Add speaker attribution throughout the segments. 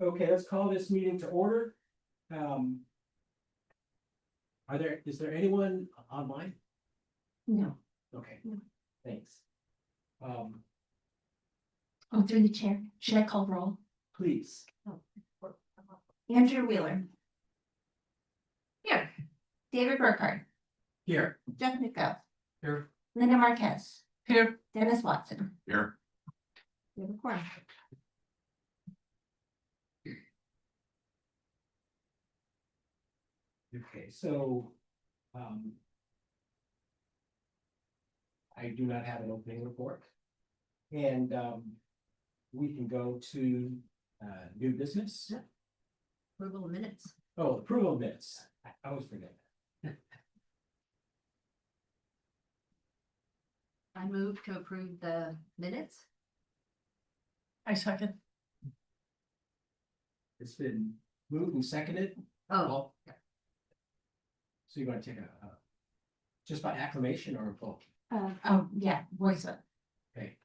Speaker 1: Okay, let's call this meeting to order. Is there anyone online?
Speaker 2: No.
Speaker 1: Okay,
Speaker 2: No.
Speaker 1: thanks.
Speaker 2: Oh, through the chair. Should I call roll?
Speaker 1: Please.
Speaker 2: Andrew Wheeler. Here. David Burkhardt.
Speaker 1: Here.
Speaker 2: Jeff Nico.
Speaker 1: Here.
Speaker 2: Linda Marquez. Here. Dennis Watson.
Speaker 3: Here.
Speaker 2: David Corn.
Speaker 1: Okay, so, I do not have an opening report. And, we can go to, new business.
Speaker 2: Approval of minutes.
Speaker 1: Oh, approval of minutes. I always forget.
Speaker 2: I move to approve the minutes.
Speaker 4: I second.
Speaker 1: It's been moved and seconded.
Speaker 2: Oh,
Speaker 1: So you're gonna take a, just by acclamation or a vote?
Speaker 2: oh, yeah, voice vote.
Speaker 1: Okay.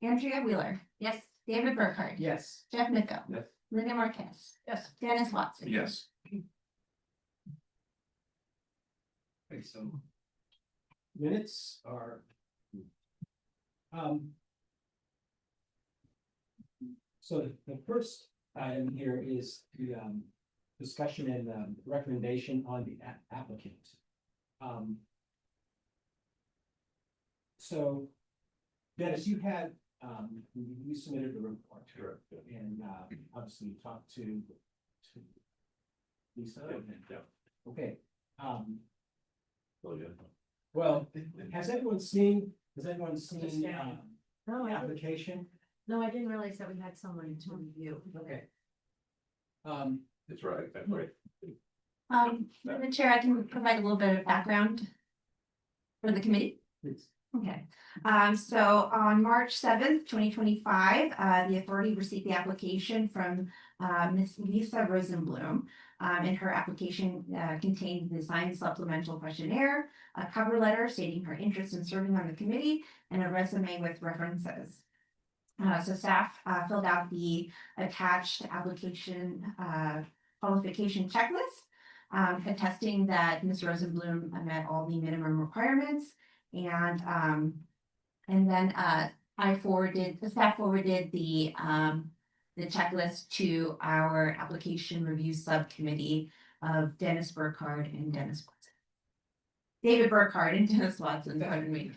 Speaker 2: Andrea Wheeler. Yes. David Burkhardt.
Speaker 1: Yes.
Speaker 2: Jeff Nico.
Speaker 1: Yes.
Speaker 2: Linda Marquez.
Speaker 4: Yes.
Speaker 2: Dennis Watson.
Speaker 3: Yes.
Speaker 1: Okay, so minutes are. So the first item here is the discussion and recommendation on the applicant. So Dennis, you had, you submitted the report.
Speaker 3: Sure.
Speaker 1: And obviously you talked to Lisa.
Speaker 3: Yeah.
Speaker 1: Okay,
Speaker 3: Really good.
Speaker 1: well, has everyone seen the
Speaker 4: No,
Speaker 1: application?
Speaker 4: no, I didn't realize that we had someone to review.
Speaker 1: Okay.
Speaker 3: That's right, that's right.
Speaker 2: Through the chair, I can provide a little bit of background for the committee.
Speaker 1: Please.
Speaker 2: Okay, so on March 7th, 2025, the authority received the application from Ms. Lisa Rosenblum. And her application contained the signed supplemental questionnaire, a cover letter stating her interest in serving on the committee, and a resume with references. So staff filled out the attached application qualification checklist, attesting that Ms. Rosenblum met all the minimum requirements. And then the staff forwarded the checklist to our application review subcommittee of Dennis Burkhardt and Dennis Watson. David Burkhardt and Dennis Watson, pardon me.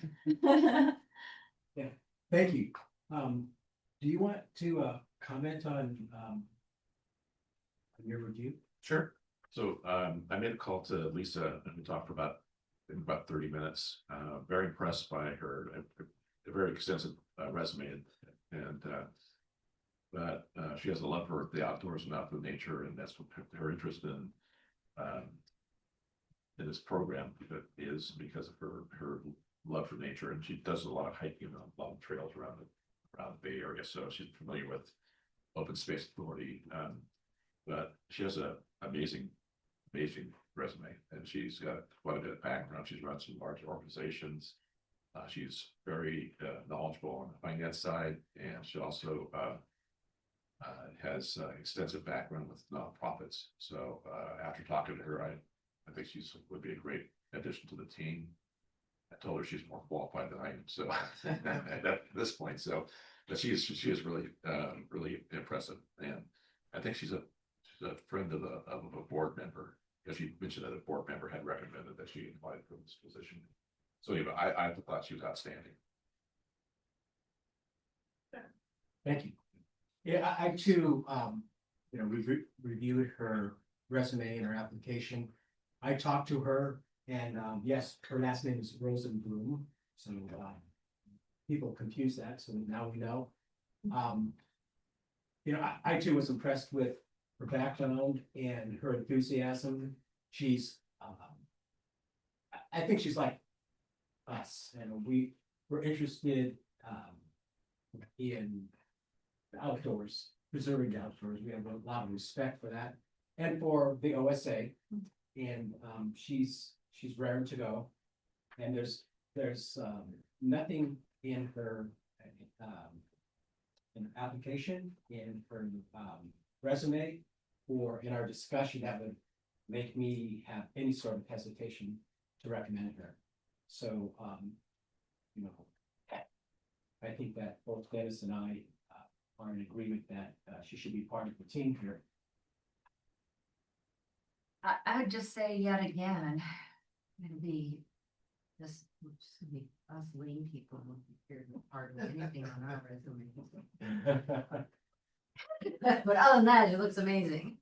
Speaker 1: Thank you. Do you want to comment on your review?
Speaker 3: Sure. So I made a call to Lisa and we talked for about 30 minutes. Very impressed by her, a very extensive resume, and but she has a love for the outdoors and out for nature, and that's what her interest in this program is because of her love for nature, and she does a lot of hiking on long trails around the Bay Area, so she's familiar with Open Space Authority. But she has an amazing resume, and she's got quite a bit of background. She's run some large organizations. She's very knowledgeable on the finance side, and she also has extensive background with nonprofits. So after talking to her, I think would be a great addition to the team. I told her she's more qualified than I am, so at this point. So, but she is really really impressive, and I think she's a friend of a board member, because she mentioned that a board member had recommended that she applied for this position. So anyway, I thought she was outstanding.
Speaker 1: Thank you. Yeah, I too, reviewed her resume and her application. I talked to her, and yes, her last name is Rosenblum, so people confuse that, so now we know. I too was impressed with her background and her enthusiasm. She's, I think she's like us, and we're interested in the outdoors, preserving the outdoors. We have a lot of respect for that, and for the OSA. And she's raring to go, and there's nothing in her an application in her, resume, or in our discussion that would make me have any sort of hesitation to recommend her. So, you know, I think that both Dennis and I are in agreement that she should be part of the team here.
Speaker 5: I would just say yet again, it'd be this, should be us lean people would be here to part of anything on our resume. But other than that, it looks amazing.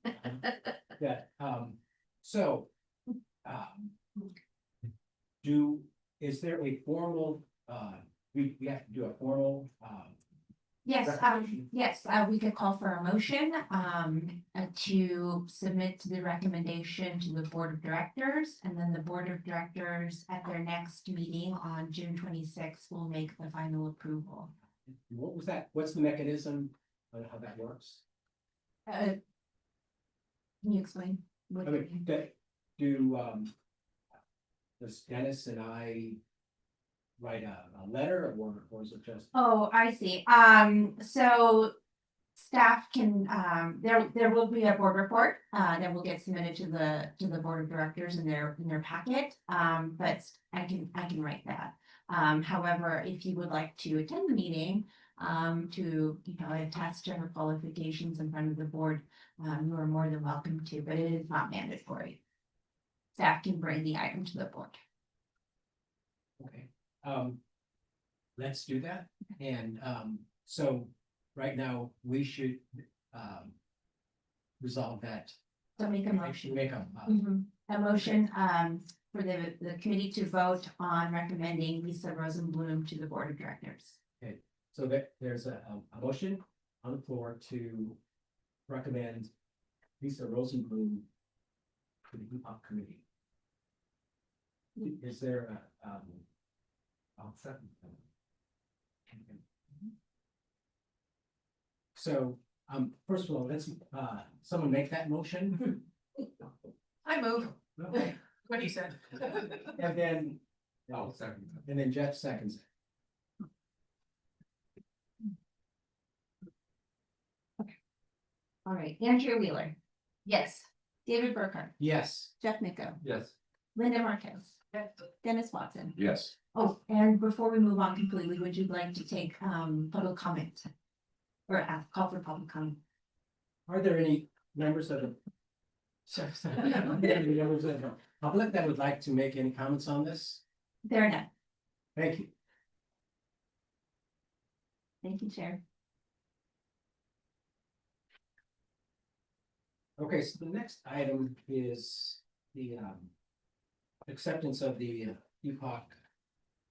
Speaker 1: Yeah, so, is there a formal, we have to do a formal,
Speaker 2: Yes,
Speaker 1: Recommendation.
Speaker 2: we could call for a motion, to submit the recommendation to the board of directors. And then the board of directors at their next meeting on June 26th will make the final approval.
Speaker 1: what was that, what's the mechanism on how that works?
Speaker 2: Can you explain? What
Speaker 1: I
Speaker 2: you
Speaker 1: mean,
Speaker 2: mean?
Speaker 1: does Dennis and I write a letter, or is it just?
Speaker 2: Oh, I see. So staff can, there will be a board report, that will get submitted to the board of directors in their packet. But I can write that. However, if you would like to attend the meeting, to, attest to her qualifications in front of the board, you are more than welcome to, but it is not mandatory. Staff can bring the item to the board.
Speaker 1: Okay, let's do that, and, so, right now, we should, resolve that.
Speaker 2: So make a motion.
Speaker 1: Make a,
Speaker 2: A motion, for the committee to vote on recommending Lisa Rosenblum to the board of directors.
Speaker 1: so that there's a motion on the floor to recommend Lisa Rosenblum to the EPOC committee. Is there a, I'll second that. So, first of all, let's, someone make that motion.
Speaker 4: I move,
Speaker 1: Okay,
Speaker 4: what he said.
Speaker 1: and then,
Speaker 3: I'll second that.
Speaker 1: and then Jeff seconds it.
Speaker 2: All right, Andrea Wheeler,
Speaker 5: Yes.
Speaker 2: David Burkhart,
Speaker 1: Yes.
Speaker 2: Jeff Nico,
Speaker 3: Yes.
Speaker 2: Linda Marquez, Dennis Watson.
Speaker 3: Yes.
Speaker 2: Oh, and before we move on completely, would you like to take public comment? Or call for public comment?
Speaker 1: Are there any members of the? Any members of the public that would like to make any comments on this?
Speaker 2: There are none.
Speaker 1: Thank you.
Speaker 2: Thank you, Chair.
Speaker 1: Okay, so the next item is the acceptance of the EPOC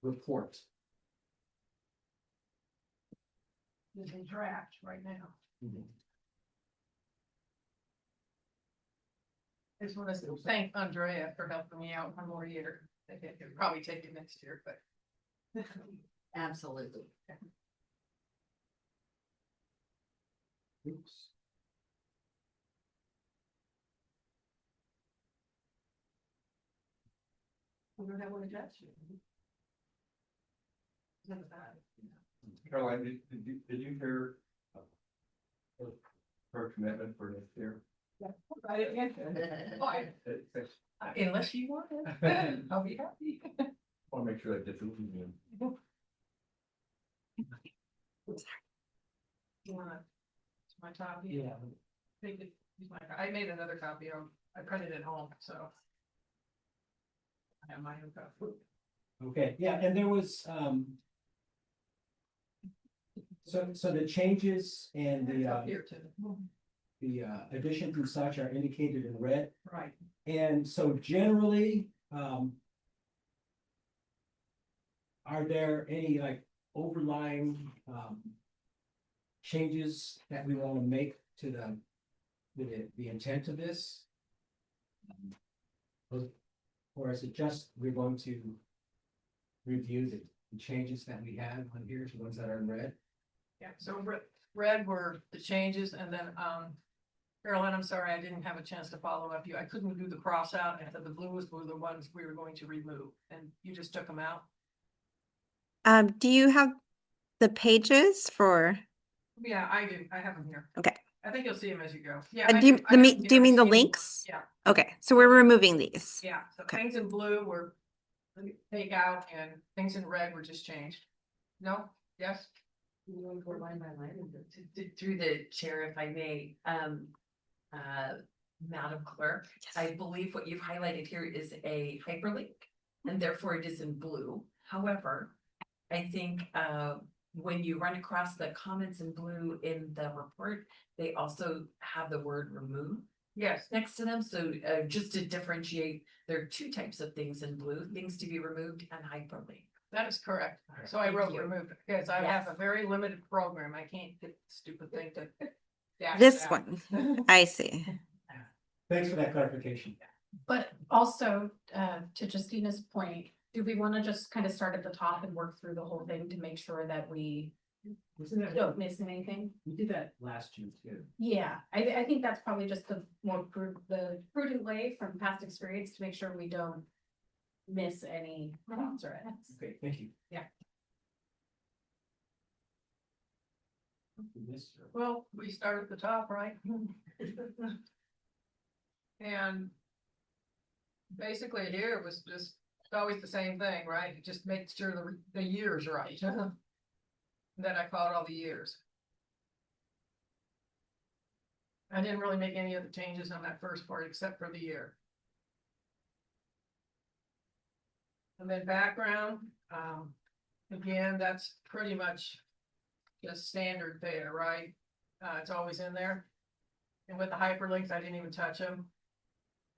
Speaker 1: report.
Speaker 4: There's a draft right now. I just want to thank Andrea for helping me out one more year. I think it'll probably take it next year, but.
Speaker 5: Absolutely.
Speaker 1: Oops.
Speaker 4: I don't have one to judge you.
Speaker 3: Caroline, did you hear her commitment for next year?
Speaker 4: I didn't answer. Why? Unless you want it, I'll be happy.
Speaker 3: Want to make sure I get the.
Speaker 4: You wanna, it's my copy?
Speaker 1: Yeah.
Speaker 4: Take it, use my, I made another copy, I printed it home, so. I have my own copy.
Speaker 1: Okay, yeah, and there was, so the changes and
Speaker 4: It's up here too.
Speaker 1: the additions and such are indicated in red.
Speaker 4: Right.
Speaker 1: And so generally, are there any like overlying, changes that we want to make to the intent of this? Or is it just, we're going to review the changes that we have on here, the ones that are in red?
Speaker 4: Yeah, so red were the changes, and then, Caroline, I'm sorry, I didn't have a chance to follow up you. I couldn't do the cross out, and the blues were the ones we were going to remove, and you just took them out.
Speaker 6: Do you have the pages for
Speaker 4: Yeah, I do. I have them here.
Speaker 6: Okay.
Speaker 4: I think you'll see them as you go. Yeah.
Speaker 6: And
Speaker 4: I
Speaker 6: do you,
Speaker 4: I have them
Speaker 6: do you
Speaker 4: here.
Speaker 6: mean the
Speaker 4: I've seen them.
Speaker 6: links?
Speaker 4: Yeah,
Speaker 6: Okay, so we're removing these.
Speaker 4: yeah. So
Speaker 6: Okay.
Speaker 4: things in blue were take out and things in red were just changed. No? Yes?
Speaker 5: You want to go line by line and through the chair, if I may, Madam Clerk, I believe what you've highlighted here is a hyperlink and therefore it is in blue. However, I think when you run across the comments in blue in the report, they also have the word remove
Speaker 4: Yes.
Speaker 5: next to them. So just to differentiate, there are two types of things in blue, things to be removed and hyperlink.
Speaker 4: That is correct. So I
Speaker 5: Thank
Speaker 4: wrote
Speaker 5: you.
Speaker 4: remove it because I
Speaker 5: Yes.
Speaker 4: have a very limited program. I can't get the stupid thing to. dash
Speaker 6: This
Speaker 4: it out.
Speaker 6: one, I see.
Speaker 1: Thanks for that clarification.
Speaker 7: But also, to Justina's point, do we wanna just kind of start at the top and work through the whole thing to make sure that we
Speaker 1: Wasn't that,
Speaker 7: don't miss anything?
Speaker 1: we did that last year too.
Speaker 7: Yeah, I think that's probably just the the prudent way from past experience to make sure we don't miss any thoughts or edits.
Speaker 1: Okay, thank you.
Speaker 4: Yeah.
Speaker 1: We missed her.
Speaker 4: Well, we start at the top, right? And basically here it was just, it's always the same thing, right? It just makes sure the year's right. Then I caught all the years. I didn't really make any other changes on that first part except for the year. And then background, again, that's pretty much just standard there, right? It's always in there. And with the hyperlinks, I didn't even touch them.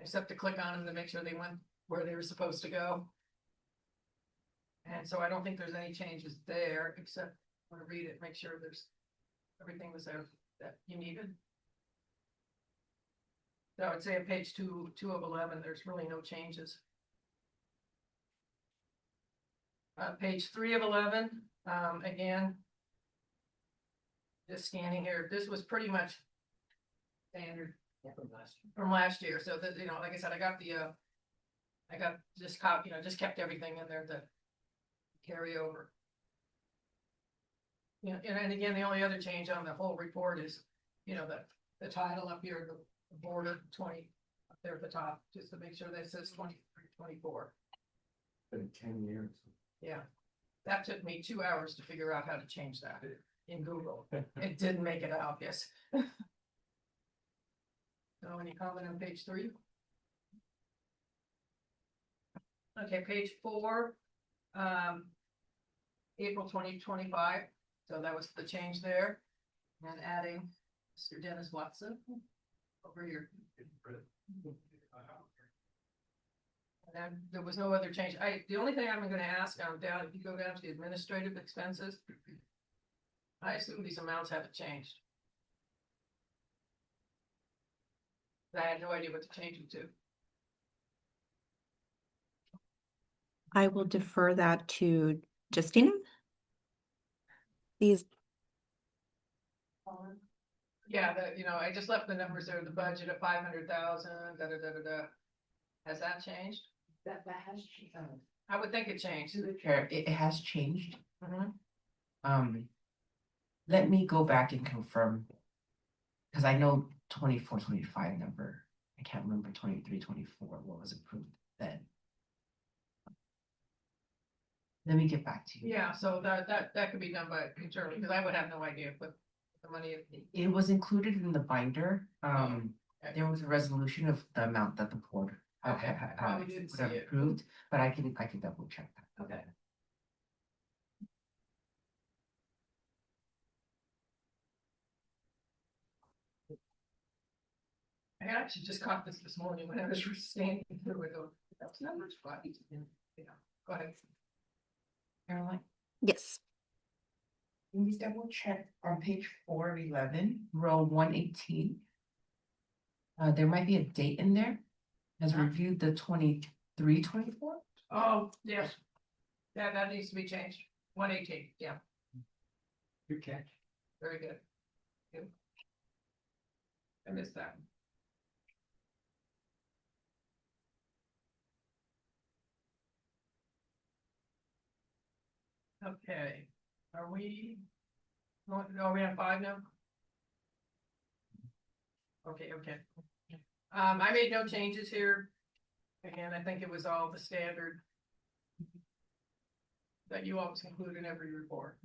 Speaker 4: Except to click on them to make sure they went where they were supposed to go. And so I don't think there's any changes there, except when I read it, make sure there's everything was there that you needed. So I would say at page 2 of 11, there's really no changes. Page 3 of 11, again. Just scanning here, this was pretty much standard from last year, so that, you know, like I said, I got just copy, just kept everything in there to carry over. You know, and again, the only other change on the whole report is, the title up here, the border 20 up there at the top, just to make sure that it says 23-24.
Speaker 1: Been 10 years.
Speaker 4: Yeah, that took me 2 hours to figure out how to change that in Google. It didn't make it obvious. So any comment on page 3? Okay, page 4, April 2025, so that was the change there. And adding Mr. Dennis Watson over here. And then there was no other change. The only thing I'm gonna ask, if you go down to the administrative expenses, I assume these amounts haven't changed. I had no idea what to change them to.
Speaker 6: I will defer that to Justina. These,
Speaker 4: Yeah, I just left the numbers there, the budget at 500,000, Has that changed?
Speaker 5: That has changed.
Speaker 4: I would think it changed.
Speaker 8: To the chair, it has changed.
Speaker 4: Mhm.
Speaker 8: Let me go back and confirm. Cause I know 24-25 number, I can't remember 23-24 what was approved then. Let me get back to you.
Speaker 4: Yeah, so that could be done by internally, because I would have no idea what the money is.
Speaker 8: It was included in the binder, there was a resolution of the amount that the board.
Speaker 4: Okay, probably didn't see it.
Speaker 8: Approved, but I can double check that.
Speaker 4: Okay. I actually just caught this morning when I was standing through it, that's numbers right. Yeah, go ahead.
Speaker 8: Caroline?
Speaker 6: yes,
Speaker 8: Can you double check on page 4 of 11, row 118? There might be a date in there. Has reviewed the 23-24.
Speaker 4: Oh, yes. Yeah, that needs to be changed. 118, yeah,
Speaker 1: Good catch.
Speaker 4: very good. Good. I missed that. Okay, are we No, we have 5 now? Okay, okay. I made no changes here. Again, I think it was all the standard that you always include in every report.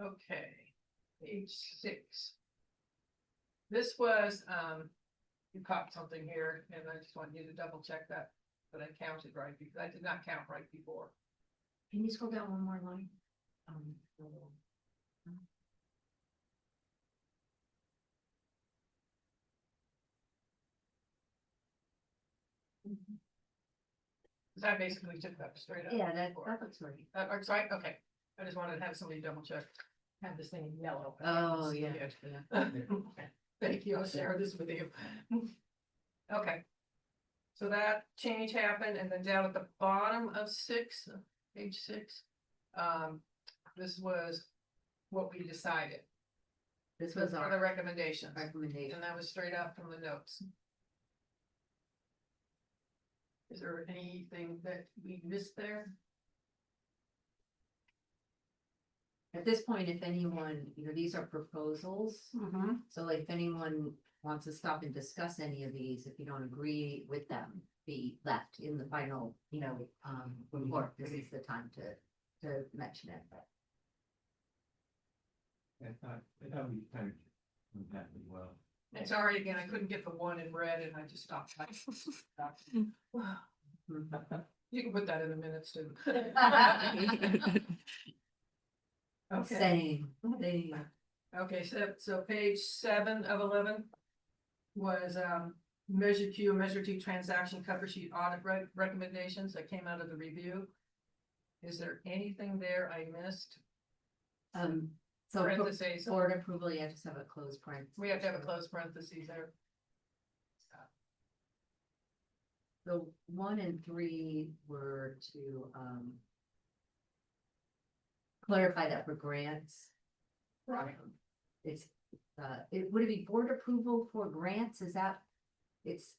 Speaker 4: Okay, page 6. This was, you caught something here, and I just want you to double check that I counted right, because I did not count right before.
Speaker 5: Can you scroll down one more line?
Speaker 4: Because I basically took that straight up.
Speaker 5: Yeah, that
Speaker 4: before.
Speaker 5: looks right.
Speaker 4: Or, sorry, okay, I just wanted to have somebody double check, have this thing in yellow.
Speaker 5: Oh, yeah.
Speaker 4: Thank you, I'll share this with you. Okay. So that change happened, and then down at the bottom of 6, page 6, this was what we decided.
Speaker 5: This
Speaker 4: Those
Speaker 5: was
Speaker 4: are the
Speaker 5: our
Speaker 4: recommendations,
Speaker 5: recommendation.
Speaker 4: and that was straight out from the notes. Is there anything that we missed there?
Speaker 5: At this point, if anyone, these are proposals. So like if anyone wants to stop and discuss any of these, if you don't agree with them, be left in the final, report. This is the time to mention it.
Speaker 1: I thought we kind of went that as well.
Speaker 4: And sorry again, I couldn't get the 1 in red, and I just stopped. You can put that in the minutes too. Okay,
Speaker 5: Same.
Speaker 4: okay, so page 7 of 11 was Measure Q, Measure T transaction cover sheet audit recommendations that came out of the review. Is there anything there I missed?
Speaker 5: So for
Speaker 4: Parentheses,
Speaker 5: board approval, you have to have a closed parenthesis.
Speaker 4: we have to have a closed parentheses there.
Speaker 5: So 1 and 3 were to clarify that for grants.
Speaker 4: Right.
Speaker 5: It's would it be board approval for grants? Is that it's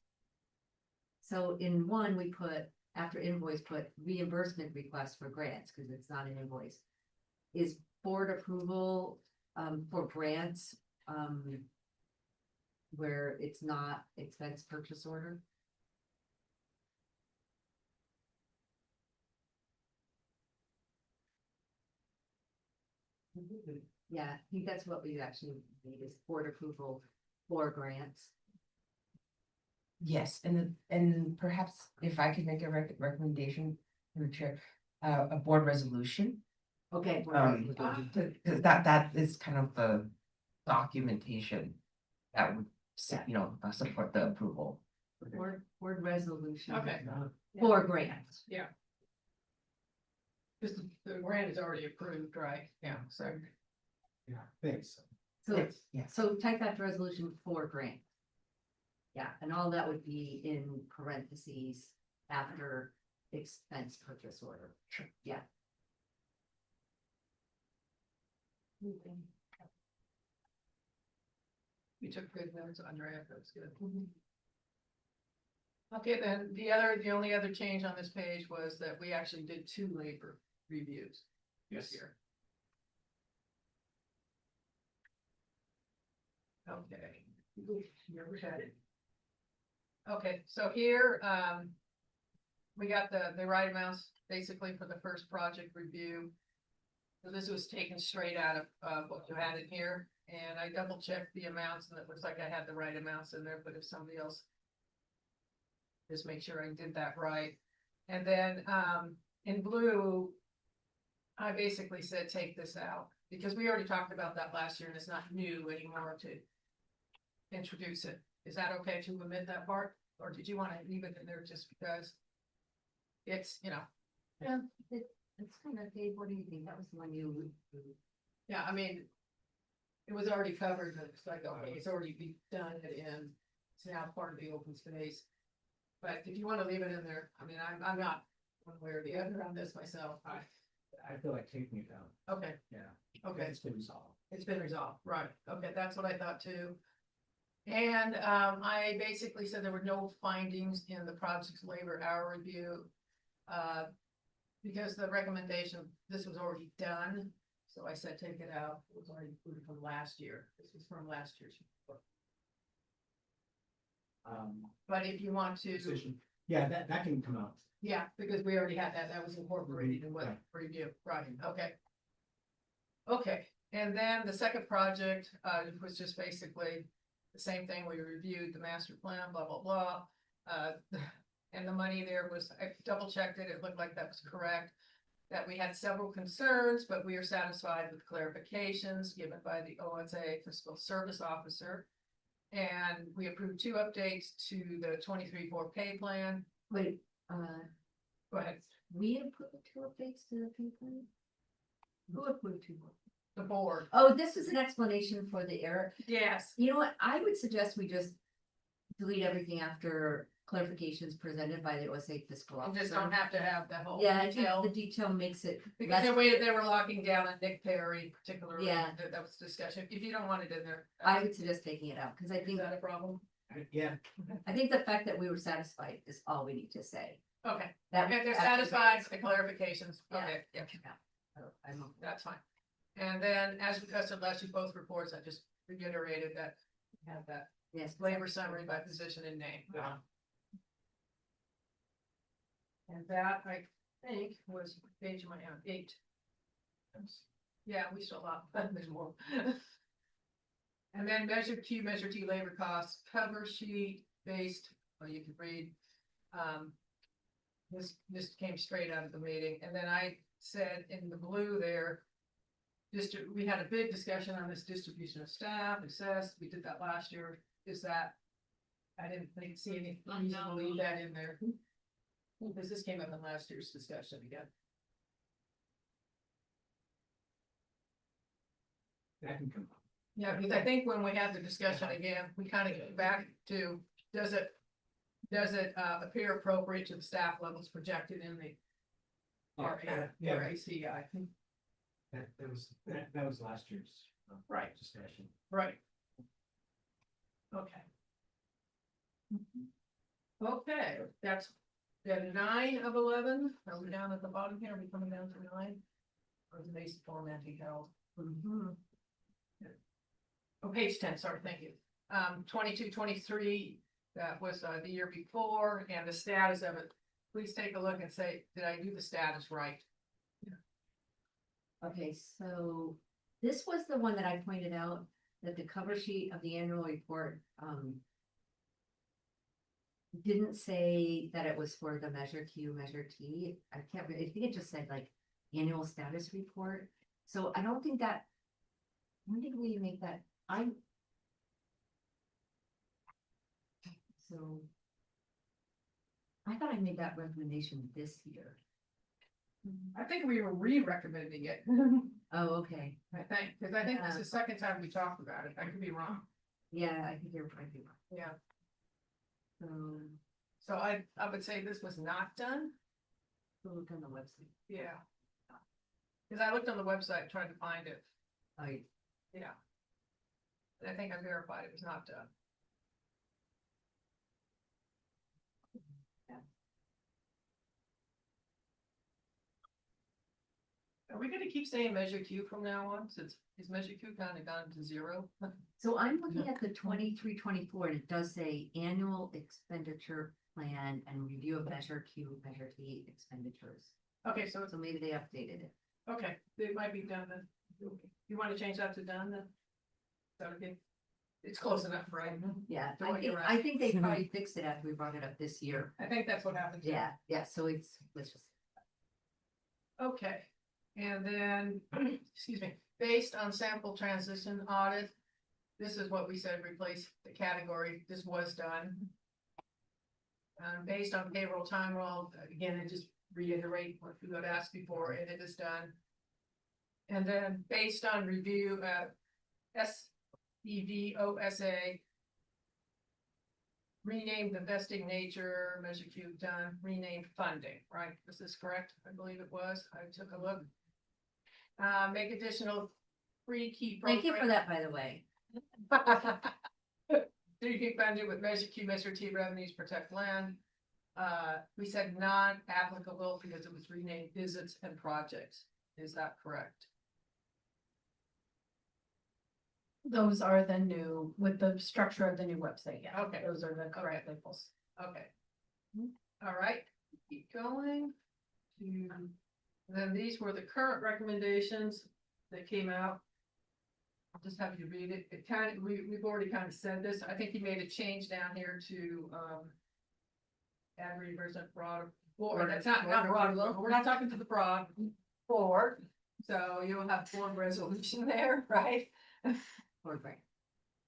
Speaker 5: so in 1 we put after invoice put reimbursement request for grants because it's not an invoice. Is board approval for grants where it's not expense purchase order? Yeah, I think that's what we actually need is board approval for grants.
Speaker 8: Yes, and perhaps if I could make a recommendation, through chair, a board resolution.
Speaker 5: Okay.
Speaker 8: Cause that is kind of the documentation that would, support the approval.
Speaker 5: Board resolution.
Speaker 4: Okay.
Speaker 5: For grants.
Speaker 4: Because the grant is already approved, right? Yeah, so.
Speaker 1: Yeah, thanks.
Speaker 5: So,
Speaker 8: Yes.
Speaker 5: so type that resolution for grant. Yeah, and all that would be in parentheses after expense purchase order.
Speaker 8: Sure.
Speaker 5: Yeah.
Speaker 4: You took good notes, Andrea, that's good. Okay, then the only other change on this page was that we actually did 2 labor reviews this year. Okay. Never had it. Okay, so here, we got the right amounts basically for the first project review. So this was taken straight out of what you had in here, and I double checked the amounts, and it looks like I had the right amounts in there, but if somebody else. Just make sure I did that right. And then in blue, I basically said, take this out, because we already talked about that last year and it's not new anymore to introduce it. Is that okay to omit that part? Or did you want to leave it in there just because it's,
Speaker 5: Yeah, it's kind of, Dave, what do you think? That was the one you.
Speaker 4: yeah, I mean, it was already covered, but it's like, okay, it's already been done and it's now part of the open space. But if you want to leave it in there, I mean, I'm not one way or the other on this myself.
Speaker 1: I feel like taking it down.
Speaker 4: Okay,
Speaker 1: Yeah.
Speaker 4: okay,
Speaker 1: It's been resolved.
Speaker 4: it's been resolved, right? Okay, that's what I thought too. And I basically said there were no findings in the project's labor hour review. Because the recommendation, this was already done, so I said take it out, it was already included from last year, this is from last year's. report. But if you want to,
Speaker 1: Decision. Yeah, that can come out.
Speaker 4: yeah, because we already had that was incorporated in what
Speaker 1: Right.
Speaker 4: review, right, okay. Okay, and then the second project, was just basically the same thing, we reviewed the master plan, blah, blah, blah. And the money there was, I double checked it, it looked like that was correct. That we had several concerns, but we are satisfied with clarifications given by the OSA fiscal service officer. And we approved 2 updates to the 23-4 pay plan.
Speaker 5: Wait,
Speaker 4: Go ahead,
Speaker 5: we approved 2 updates to the pay plan? Who approved 2?
Speaker 4: the board.
Speaker 5: Oh, this is an explanation for the error.
Speaker 4: Yes.
Speaker 5: You know what, I would suggest we just delete everything after clarifications presented by the OSA fiscal
Speaker 4: You
Speaker 5: officer.
Speaker 4: just don't have to have the whole
Speaker 5: Yeah, I think
Speaker 4: detail.
Speaker 5: the detail makes it
Speaker 4: Because
Speaker 5: less,
Speaker 4: they were locking down on Nick Perry particularly.
Speaker 5: Yeah.
Speaker 4: That was discussion. If you don't want it in there.
Speaker 5: I would suggest taking it out, because I
Speaker 4: Is
Speaker 5: think,
Speaker 4: that a problem?
Speaker 1: Yeah,
Speaker 5: I think the fact that we were satisfied is all we need to say.
Speaker 4: Okay,
Speaker 5: That
Speaker 4: if they're
Speaker 5: actually-
Speaker 4: satisfied with the clarifications,
Speaker 5: Yeah.
Speaker 4: okay, yeah,
Speaker 5: I'm okay.
Speaker 4: that's fine. And then as discussed last week, both reports, I just reiterated that we have that
Speaker 5: Yes.
Speaker 4: labor summary by position and name.
Speaker 1: Yeah.
Speaker 4: And that, I think, was page 8. Yeah, we still have, there's more. And then measure Q, measure T labor costs, cover sheet based, well, you can read. This came straight out of the meeting, and then I said in the blue there. We had a big discussion on this distribution of staff, assessed, we did that last year, is that? I didn't see any reason to leave that in there. Because this came up in last year's discussion again.
Speaker 1: that can come out.
Speaker 4: Yeah, because I think when we have the discussion again, we kind of get back to, does it appear appropriate to the staff levels projected in the
Speaker 1: Yeah.
Speaker 4: RACI?
Speaker 1: That was last year's.
Speaker 4: Right.
Speaker 1: Discussion.
Speaker 4: Right. Okay. Okay, that's 9 of 11. Are we down at the bottom here? Are we coming down to 9? Or is the basic formatting held? Oh, page 10, sorry, thank you. 22, 23, that was the year before, and the status of it. Please take a look and say, did I do the status right?
Speaker 5: Okay, so this was the one that I pointed out, that the cover sheet of the annual report, didn't say that it was for the measure Q, measure T. I think it just said like annual status report. So I don't think that, when did we make that? So I thought I made that recommendation this year.
Speaker 4: I think we were re-recommending it.
Speaker 5: Oh, okay.
Speaker 4: I think, because I think this is the second time we talked about it. I could be wrong.
Speaker 5: Yeah, I think you're right.
Speaker 4: Yeah.
Speaker 5: So,
Speaker 4: So I would say this was not done.
Speaker 5: we'll look on the website.
Speaker 4: Yeah. Because I looked on the website trying to find it. Yeah. And I think I verified it was not done. Are we gonna keep saying measure Q from now on, since is measure Q kind of gone to 0?
Speaker 5: So I'm looking at the 23-24, and it does say annual expenditure plan and review of measure Q, measure T expenditures.
Speaker 4: Okay, so it's,
Speaker 5: So maybe they updated it.
Speaker 4: okay, it might be done then. You want to change that to done then? Is that okay? It's close enough, right?
Speaker 5: Yeah,
Speaker 4: So
Speaker 5: I
Speaker 4: what
Speaker 5: think,
Speaker 4: you're
Speaker 5: I think they probably fixed it after we brought it up this year.
Speaker 4: I think that's what happened.
Speaker 5: Yeah, so let's just.
Speaker 4: Okay, and then, excuse me, based on sample transition audit, this is what we said, replace the category, this was done. Based on payroll time roll, again, I just reiterate what you had asked before, and it is done. And then based on review, SEVOSA. Rename the vesting nature, measure Q done, rename funding, right? This is correct, I believe it was, I took a look. Make additional free key.
Speaker 5: Thank you for that, by the way.
Speaker 4: Do you keep funded with measure Q, measure T revenues, protect land? We said non-applicable because it was renamed visits and projects. Is that correct?
Speaker 7: Those are the new, with the structure of the new website, yeah.
Speaker 4: Okay.
Speaker 7: Those are the correct labels.
Speaker 4: Okay. All right, keep going. Then these were the current recommendations that came out. I'll just have you read it. It kind of, we've already kind of said this. I think you made a change down here to, add reimbursement broad, or that's not broad, we're not talking to the broad board. So you'll have board resolution there, right?
Speaker 5: Or right.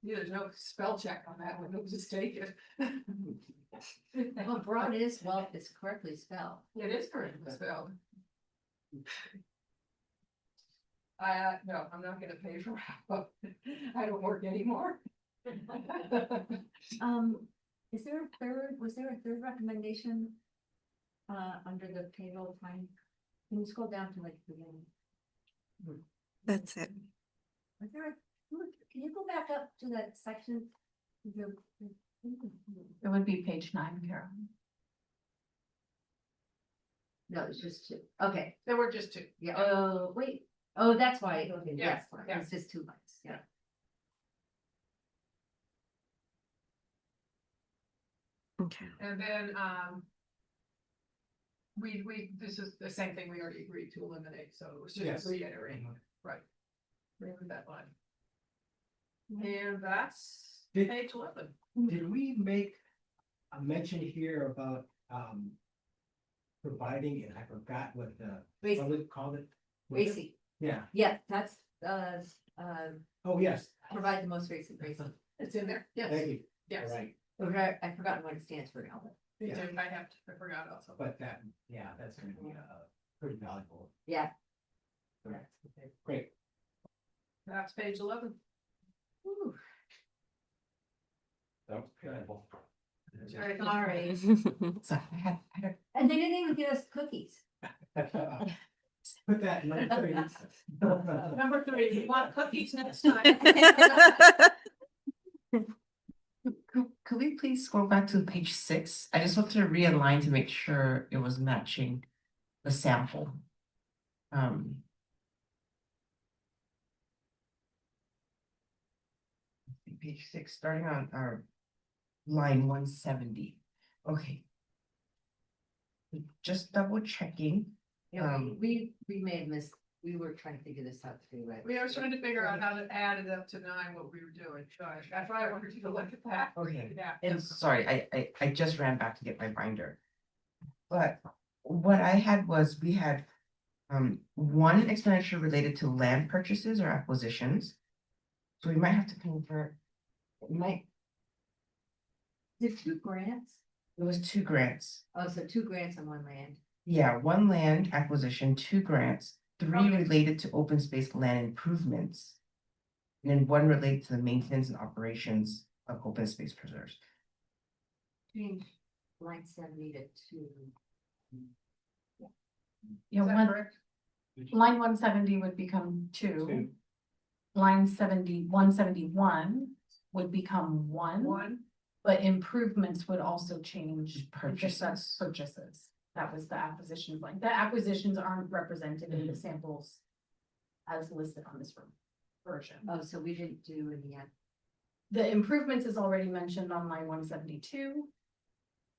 Speaker 4: Yeah, there's no spell check on that one, we'll just take it.
Speaker 5: Well, broad is, well, it's correctly spelled.
Speaker 4: It is correctly spelled. No, I'm not gonna pay for it. I don't work anymore.
Speaker 5: Is there a third, was there a third recommendation? Under the payroll time? Can you scroll down to like the beginning?
Speaker 6: That's it.
Speaker 5: Was there a, can you go back up to that section?
Speaker 7: It would be page 9, Carol.
Speaker 5: No, it's just two. Okay,
Speaker 4: There were just two.
Speaker 5: yeah, oh, wait, oh, that's why, okay,
Speaker 4: Yes,
Speaker 5: yes,
Speaker 4: yeah.
Speaker 5: it's just 2 lines, yeah.
Speaker 6: Okay.
Speaker 4: And then, this is the same thing we already agreed to eliminate, so it was
Speaker 1: Yes.
Speaker 4: just reiterating, right? Remember that line. And that's
Speaker 1: Did-
Speaker 4: page 11.
Speaker 1: Did we make a mention here about, providing, and I forgot what the, what was it called it?
Speaker 5: Racy,
Speaker 1: Yeah,
Speaker 5: yeah, that's,
Speaker 1: oh, yes,
Speaker 5: provide the most recent racy.
Speaker 4: It's in there, yes,
Speaker 1: thank you, all
Speaker 4: yes.
Speaker 1: right,
Speaker 5: I've forgotten what it stands for now, but
Speaker 4: Me
Speaker 1: Yeah.
Speaker 4: too, I forgot also.
Speaker 1: but that, yeah, that's gonna be, pretty valuable.
Speaker 5: yeah.
Speaker 1: Great,
Speaker 4: That's page 11.
Speaker 5: Whew.
Speaker 1: that's good.
Speaker 5: Sorry.
Speaker 8: So I had
Speaker 5: And they didn't even give us cookies.
Speaker 1: Put that in my things.
Speaker 4: Number 3, you want cookies next time?
Speaker 8: Could we please scroll back to page 6? I just wanted to realign to make sure it was matching the sample. Page 6, starting on our line 170. Okay. Just double checking.
Speaker 5: Yeah, we may have missed, we were trying to figure this out too, right?
Speaker 4: We were trying to figure out how to add it up to 9, what we were doing, so that's why I wanted you to look at that.
Speaker 8: Okay.
Speaker 4: Yeah.
Speaker 8: And sorry, I just ran back to get my binder. But what I had was, we had one expenditure related to land purchases or acquisitions. So we might have to convert, it might,
Speaker 5: There's 2 grants,
Speaker 8: it was 2 grants.
Speaker 5: oh, so 2 grants on 1 land.
Speaker 8: Yeah, 1 land acquisition, 2 grants, 3
Speaker 4: Okay.
Speaker 8: related to open space land improvements. And then 1 related to the maintenance and operations of open space preserves.
Speaker 5: Change line 70 to 2.
Speaker 7: Yeah,
Speaker 4: Is that
Speaker 7: one,
Speaker 4: correct?
Speaker 7: line 170 would become 2. Line 171 would become 1.
Speaker 4: 1,
Speaker 7: But improvements would also change.
Speaker 8: Purchases.
Speaker 7: because that's Purchases. That was the acquisitions line. The acquisitions aren't represented in the samples as listed on this version.
Speaker 5: Oh, so we didn't do any yet.
Speaker 7: The improvements is already mentioned on line 172.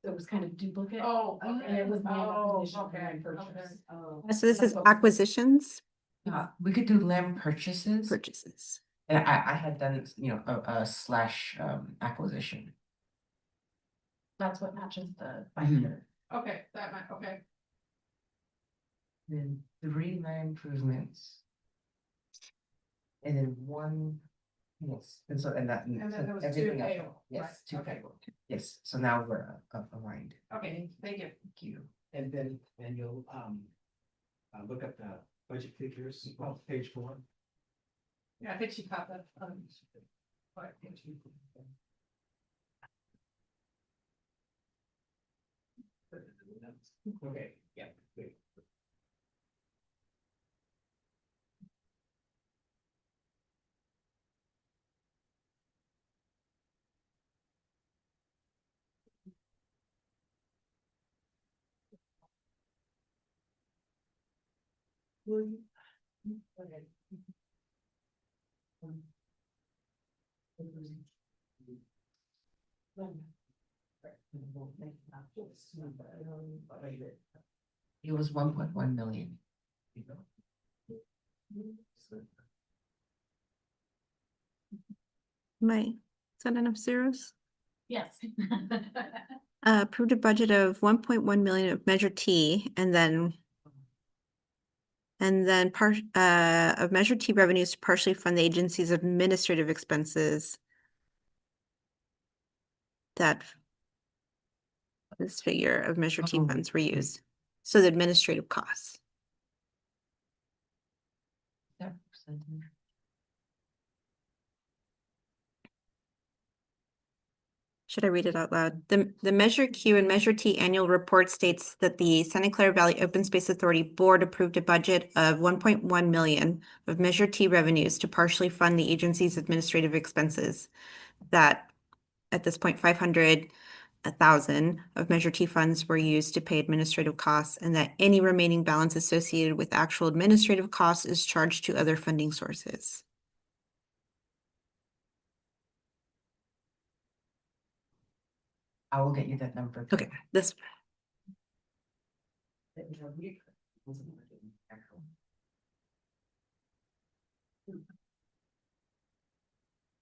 Speaker 7: So it was kind of duplicate.
Speaker 4: oh,
Speaker 7: And
Speaker 4: okay,
Speaker 7: it was land acquisition and
Speaker 4: okay,
Speaker 7: land
Speaker 4: okay.
Speaker 7: purchase.
Speaker 5: Oh,
Speaker 6: So this is acquisitions,
Speaker 8: We could do land purchases.
Speaker 6: purchases.
Speaker 8: And I had done, a slash acquisition.
Speaker 7: That's what matches the binder.
Speaker 4: Okay, that might, okay,
Speaker 8: Then 3 land improvements. And then 1, yes, and so, and that.
Speaker 4: and then
Speaker 8: so
Speaker 4: there was 2
Speaker 8: everything else-
Speaker 4: payroll,
Speaker 8: Yes,
Speaker 4: right?
Speaker 8: 2
Speaker 4: Okay.
Speaker 8: payroll, yes, so now we're aligned.
Speaker 4: Okay, thank you.
Speaker 8: Thank you.
Speaker 1: And then, and you'll, look at the budget figures, well, page 4.
Speaker 4: Yeah, I think she caught that. Right, thank you.
Speaker 1: Okay, yeah, good.
Speaker 8: It was 1.1 million.
Speaker 6: Is that enough zeros?
Speaker 7: Yes.
Speaker 6: Approved a budget of 1.1 million of Measure T and then part of Measure T revenues to partially fund the agency's administrative expenses. That this figure of Measure T
Speaker 8: Oh.
Speaker 6: funds were used. So the administrative costs.
Speaker 8: That percentage.
Speaker 6: Should I read it out loud? The Measure Q and Measure T annual report states that the Santa Clara Valley Open Space Authority Board approved a budget of 1.1 million of Measure T revenues to partially fund the agency's administrative expenses. That at this point, 500,000 of Measure T funds were used to pay administrative costs, and that any remaining balance associated with actual administrative costs is charged to other funding sources.
Speaker 8: I will get you that number.
Speaker 6: Okay, this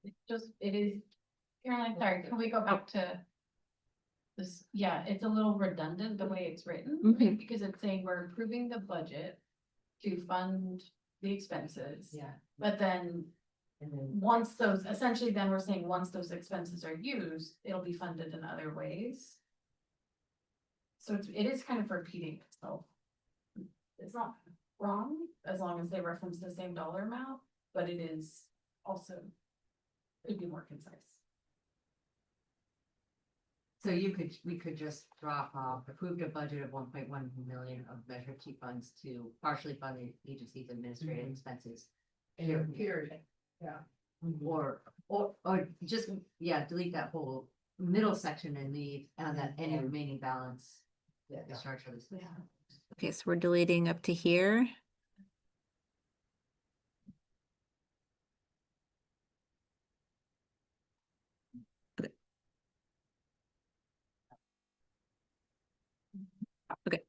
Speaker 7: It's just, it is, Caroline, sorry, can we go back to this? Yeah, it's a little redundant the way it's written, right? Because it's saying we're approving the budget to fund the expenses.
Speaker 8: Yeah.
Speaker 7: But then,
Speaker 8: And then
Speaker 7: once those, essentially then we're saying once those expenses are used, it'll be funded in other ways. So it is kind of repeating itself. It's not wrong, as long as they reference the same dollar amount, but it is also, could be more concise.
Speaker 5: So we could just drop off, approved a budget of 1.1 million of Measure T funds to partially fund the agency's administrative expenses.
Speaker 4: Period.
Speaker 5: Or just, delete that whole middle section and leave, that any remaining balance. Is charged for this.
Speaker 6: okay, so we're deleting up to here. Okay.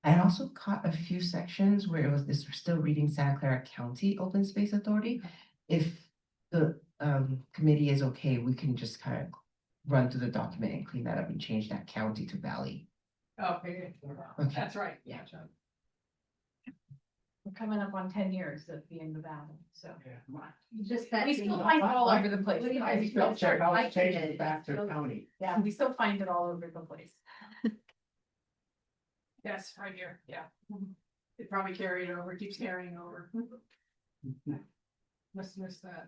Speaker 8: I also caught a few sections where it's still reading Santa Clara County Open Space Authority. If the committee is okay, we can just kind of run through the document and clean that up and change that county to valley.
Speaker 4: Okay,
Speaker 8: Okay.
Speaker 4: that's right, yeah.
Speaker 7: We're coming up on 10 years of being the battle, so.
Speaker 5: Just that.
Speaker 7: We still find it all over the place.
Speaker 5: What do you
Speaker 7: guys.
Speaker 5: think?
Speaker 7: We still
Speaker 5: Check how it's changed
Speaker 7: it
Speaker 5: back to
Speaker 1: county.
Speaker 7: Yeah, we still find it all over the place.
Speaker 4: Yes, right here, yeah. It probably carried over, keeps carrying over. Must miss that.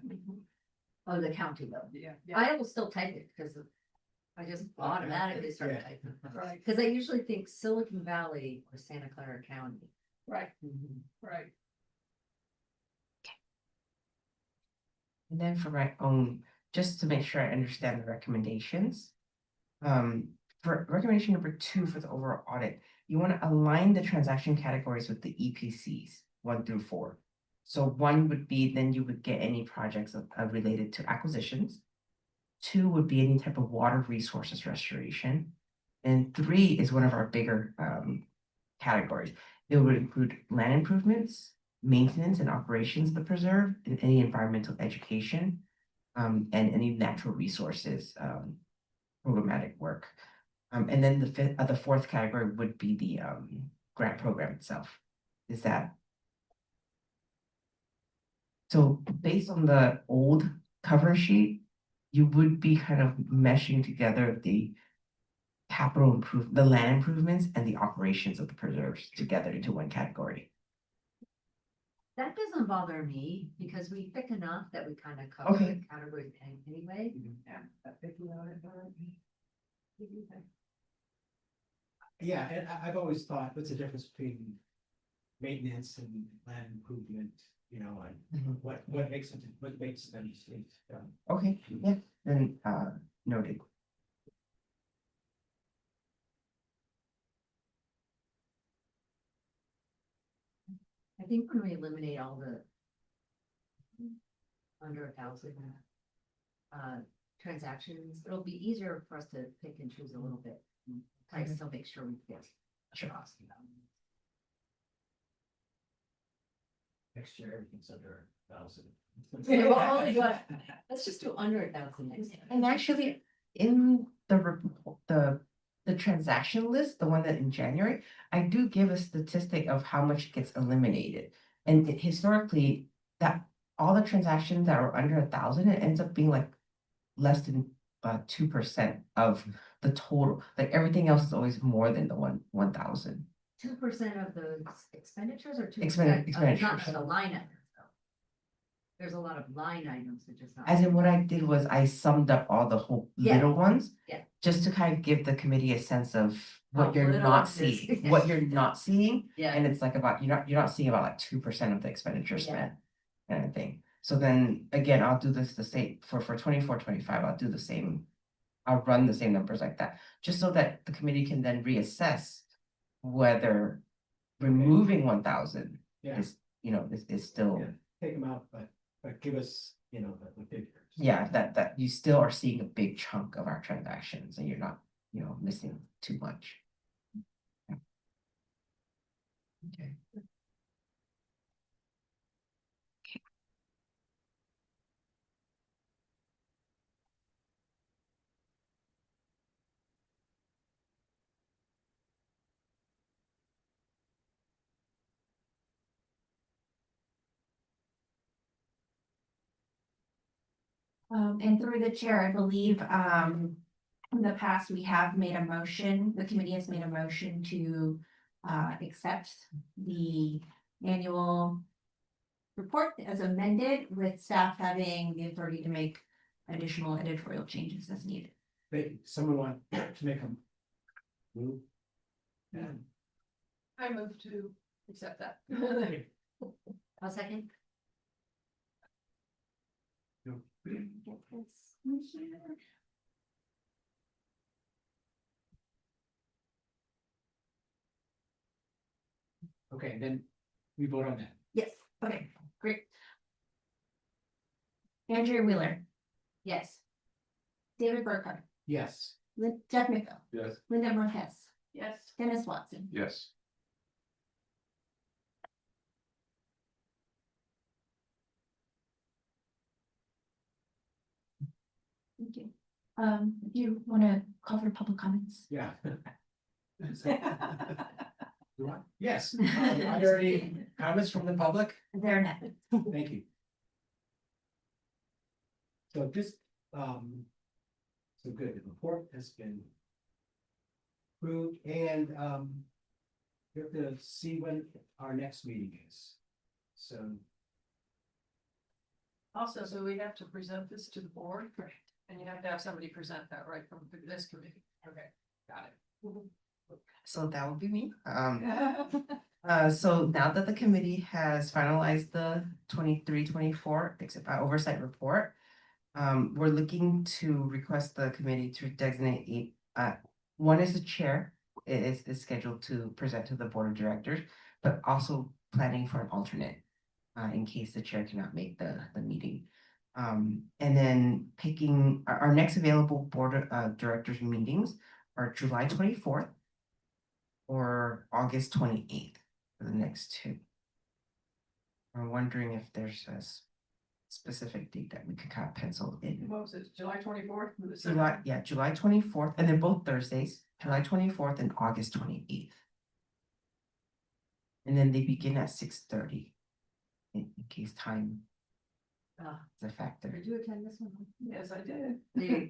Speaker 5: Oh, the county though.
Speaker 4: Yeah.
Speaker 5: I will still type it because I just automatically start
Speaker 1: Yeah.
Speaker 5: typing.
Speaker 4: Right,
Speaker 5: Because I usually think Silicon Valley or Santa Clara County.
Speaker 4: right, right.
Speaker 8: And then for my own, just to make sure I understand the recommendations. For recommendation number 2 for the overall audit, you want to align the transaction categories with the EPCs 1 through 4. So 1 would be, then you would get any projects related to acquisitions. 2 would be any type of water resources restoration. And 3 is one of our bigger categories. It would include land improvements, maintenance and operations of the preserve, and any environmental education, and any natural resources programmatic work. And then the 4th category would be the grant program itself. Is that? So based on the old cover sheet, you would be kind of meshing together the the land improvements and the operations of the preserves together into one category.
Speaker 5: That doesn't bother me because we pick enough that we kind of cover
Speaker 8: Okay.
Speaker 5: the categories anyway.
Speaker 1: Yeah, and I've always thought, what's the difference between maintenance and land improvement, you know, and
Speaker 8: Mhm.
Speaker 1: what makes it, what makes them state.
Speaker 8: Okay, yeah, then, noted.
Speaker 5: I think when we eliminate all the under 1,000 transactions, it'll be easier for us to pick and choose a little bit. I still make sure we get across.
Speaker 1: Next year, everything's under 1,000.
Speaker 5: Let's just do under 1,000 next time.
Speaker 8: And actually, in the report, the transaction list, the one that in January, I do give a statistic of how much gets eliminated. And historically, that all the transactions that are under 1,000, it ends up being like less than 2% of the total. Like everything else is always more than the 1,000.
Speaker 5: 2% of those expenditures or 2%?
Speaker 8: Expenditures.
Speaker 5: Not the line items though. There's a lot of line items that just not.
Speaker 8: As in what I did was I summed up all the whole
Speaker 5: Yeah.
Speaker 8: little ones.
Speaker 5: Yeah.
Speaker 8: Just to kind of give the committee a sense of
Speaker 5: How
Speaker 8: what you're
Speaker 5: little
Speaker 8: not
Speaker 5: it is.
Speaker 8: seeing, what you're not seeing.
Speaker 5: Yeah.
Speaker 8: And it's like about, you're not seeing about like 2% of the expenditure
Speaker 5: Yeah.
Speaker 8: spent. Kind of thing. So then again, I'll do this the same for 24, 25, I'll do the same. I'll run the same numbers like that, just so that the committee can then reassess whether removing 1,000
Speaker 1: Yeah,
Speaker 8: is, is still.
Speaker 1: Yeah. Take them out, but give us, the figures.
Speaker 8: Yeah, that you still are seeing a big chunk of our transactions and you're not, missing too much. Yeah. Okay.
Speaker 2: And through the chair, I believe, in the past, we have made a motion, the committee has made a motion to, accept the annual report as amended with staff having the authority to make additional editorial changes as needed.
Speaker 1: Someone want to make a move? Yeah.
Speaker 4: I move to accept that.
Speaker 5: A second.
Speaker 2: Get this in here.
Speaker 1: Okay, then we vote on that.
Speaker 2: Yes, okay, great. Andrea Wheeler,
Speaker 5: Yes.
Speaker 2: David Burkhardt,
Speaker 1: Yes.
Speaker 2: Jeff Micko,
Speaker 3: Yes.
Speaker 2: Linda Marquez,
Speaker 4: Yes.
Speaker 2: Dennis Watson.
Speaker 3: Yes.
Speaker 2: Thank you. Do you want to call for public comments?
Speaker 1: Yeah. You want? Yes. Are there any comments from the public?
Speaker 2: There now.
Speaker 1: Thank you. So so good, the report has been approved and, we have to see when our next meeting is. So,
Speaker 4: Also, so we have to present this to the board, and you have to have somebody present that right from this committee. Okay, got it.
Speaker 8: So that would be me. So now that the committee has finalized the 23-24 oversight report, we're looking to request the committee to designate one is the chair. It is scheduled to present to the board of directors, but also planning for an alternate in case the chair cannot make the meeting. And then picking our next available board of directors meetings are July 24th or August 28th for the next two. I'm wondering if there's a specific date that we could kind of pencil in.
Speaker 4: What was it, July 24th?
Speaker 8: July 24th, and then both Thursdays, July 24th and August 28th. And then they begin at 6:30 in case time is a factor.
Speaker 5: Did you attend this one?
Speaker 4: Yes, I did.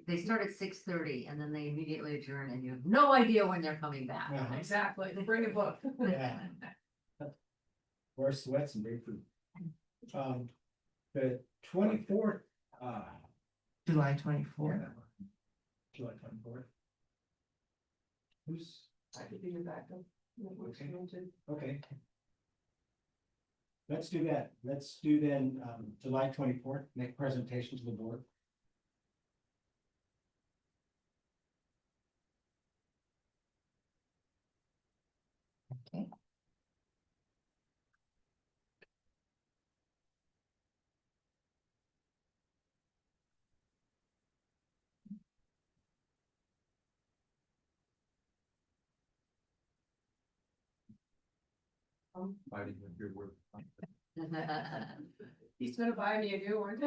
Speaker 5: They start at 6:30 and then they immediately adjourn and you have no idea when they're coming back.
Speaker 1: Uh-huh.
Speaker 4: Exactly, bring a book.
Speaker 1: Yeah. Wear sweats and bring food. The 24th,
Speaker 8: July 24th.
Speaker 1: July 24th. Who's,
Speaker 4: I could be your backup.
Speaker 1: okay. let's do that. Let's do then, July 24th, make presentation to the board.
Speaker 8: Okay.
Speaker 3: I didn't hear word.
Speaker 4: He's gonna buy me a new one.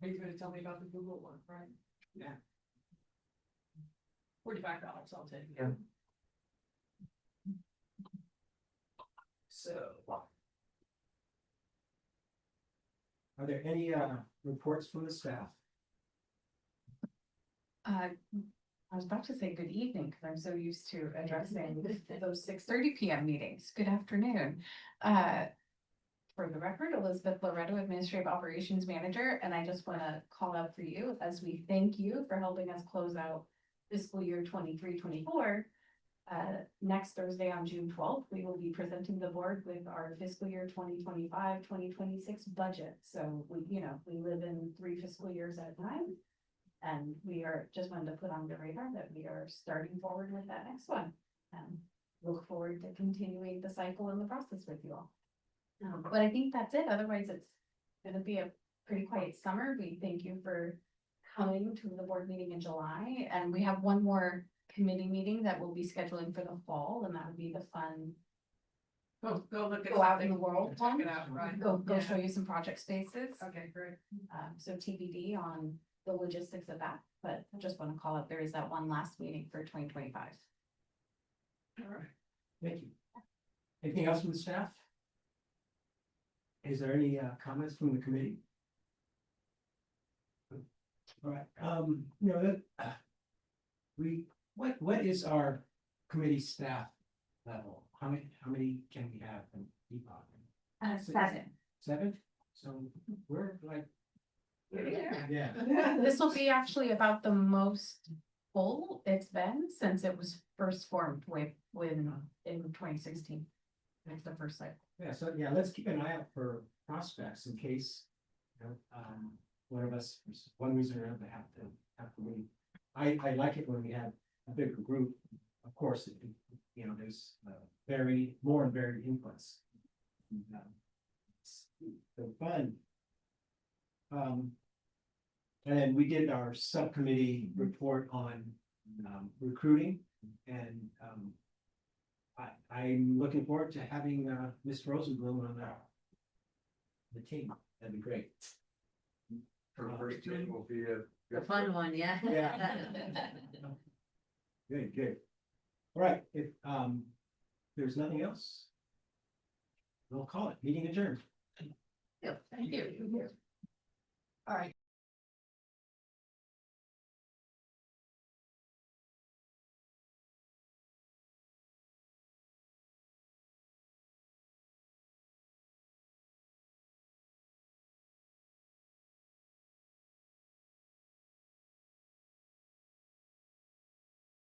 Speaker 4: He's gonna tell me about the Google one, right?
Speaker 1: Yeah.
Speaker 4: $45, I'll take it.
Speaker 8: Yeah.
Speaker 1: So. Are there any, reports from the staff?
Speaker 7: I was about to say good evening, because I'm so used to addressing those 6:30 PM meetings. Good afternoon. For the record, Elizabeth Loretto, Administrative Operations Manager, and I just want to call out for you as we thank you for helping us close out fiscal year 23-24. Next Thursday on June 12th, we will be presenting the board with our fiscal year 2025-2026 budget. So we live in 3 fiscal years at a time. And we are just wanted to put on the radar that we are starting forward with that next one. Look forward to continuing the cycle and the process with you all. But I think that's it. Otherwise, it's gonna be a pretty quiet summer. We thank you for coming to the board meeting in July. And we have one more committee meeting that we'll be scheduling for the fall, and that would be the fun,
Speaker 4: Go look at
Speaker 7: go out in
Speaker 4: something.
Speaker 7: the world
Speaker 4: Check
Speaker 7: one.
Speaker 4: it out, right?
Speaker 7: Go
Speaker 4: Yeah.
Speaker 7: show you some project spaces.
Speaker 4: Okay, great.
Speaker 7: So TBD on the logistics of that, but I just want to call out, there is that one last meeting for 2025.
Speaker 1: All right, thank you. Anything else from the staff? Is there any, comments from the committee? All right, what is our committee staff level? How many can we have in EPOC?
Speaker 2: 7.
Speaker 1: 7? So we're like, yeah.
Speaker 7: This will be actually about the most full it's been since it was first formed in 2016. It's the first cycle.
Speaker 1: Yeah, so yeah, let's keep an eye out for prospects in case, one of us, for one reason or another, have to leave. I like it when we have a bigger group. Of course, there's more and varied inputs. It's so fun. And we did our subcommittee report on recruiting, and I'm looking forward to having Ms. Rosenblum on the team. That'd be great.
Speaker 3: Her first team will be a.
Speaker 5: The fun one, yeah.
Speaker 1: Yeah. Good. All right, if there's nothing else, we'll call it meeting adjourned.
Speaker 5: Thank you.
Speaker 4: All right.